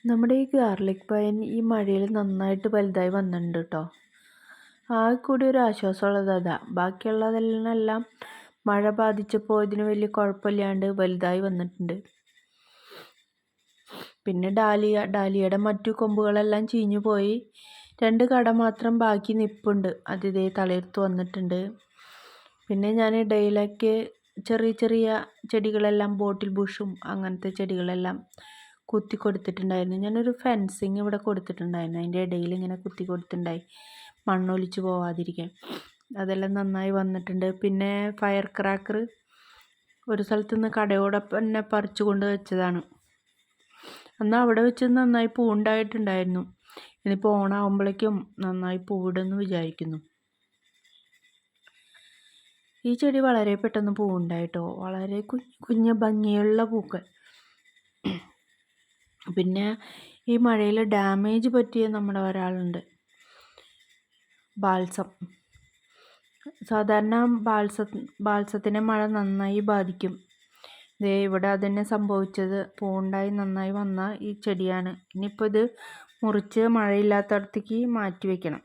നമ്മുടെ ഈ ഗാർലിക് പയൻ ഈ മഴയിൽ നന്നായിട്ട് വലുതായി വന്നിട്ടുണ്ട് കേട്ടോ. ആകെ കൂടി ഒരു ആശ്വാസമുള്ളത് അതാ. ബാക്കിയുള്ളതെല്ലാം മഴ ബാധിച്ചപ്പോൾ ഇതിന് വലിയ കുഴപ്പമില്ലാണ്ട് വലുതായി വന്നിട്ടുണ്ട്. പിന്നെ ഡാലിയയുടെ മറ്റു കൊമ്പുകളെല്ലാം ചീഞ്ഞു പോയി. 2 കട മാത്രം ബാക്കി നിൽപ്പുണ്ട്. അതിതേ തളിർത്ത് വന്നിട്ടുണ്ട്. പിന്നെ ഞാൻ ഇടയിലൊക്കെ ചെറിയ ചെറിയ ചെടികളെല്ലാം ബോട്ടിൽ ബുഷും അങ്ങനത്തെ ചെടികളെല്ലാം കുത്തി കൊടുത്തിട്ടുണ്ടായിരുന്നു. ഞാനൊരു ഫെൻസിങ് ഇവിടെ കൊടുത്തിട്ടുണ്ടായിരുന്നു. അതിൻ്റെ ഇടയിൽ ഇങ്ങനെ കുത്തി കൊടുത്തിട്ടുണ്ടായി, മണ്ണൊലിച്ച് പോവാതിരിക്കാൻ. അതെല്ലാം നന്നായി വന്നിട്ടുണ്ട്. പിന്നെ ഫയർ ക്രാക്കർ ഒരു സ്ഥലത്ത് നിന്ന് കടയോടൊപ്പം തന്നെ പറിച്ചു കൊണ്ട് വെച്ചതാണ്. എന്നാൽ അവിടെ വെച്ച് നന്നായി പൂവുണ്ടായിട്ടുണ്ടായിരുന്നു. ഇനിയിപ്പോൾ ഓണാകുമ്പോഴേക്കും നന്നായി പൂവിടുമെന്ന് വിചാരിക്കുന്നു. ഈ ചെടി വളരെ പെട്ടെന്ന് പൂവുണ്ടായിട്ടോ. വളരെ കുഞ്ഞു ഭംഗിയുള്ള പൂക്കൾ. പിന്നെ ഈ മഴയിൽ ഡാമേജ് പറ്റിയ നമ്മുടെ ഒരാളുണ്ട്, ബാൽസം. സാധാരണ ബാൽസത്തിനെ മഴ നന്നായി ബാധിക്കും. ദേ ഇവിടെ അതന്നെ സംഭവിച്ചത്. പൂവുണ്ടായി നന്നായി വന്ന ഈ ചെടിയാണ്. ഇനിയിപ്പോൾ ഇത് മുറിച്ച് മഴയില്ലാത്തടത്തേക്ക് മാറ്റി വയ്ക്കണം.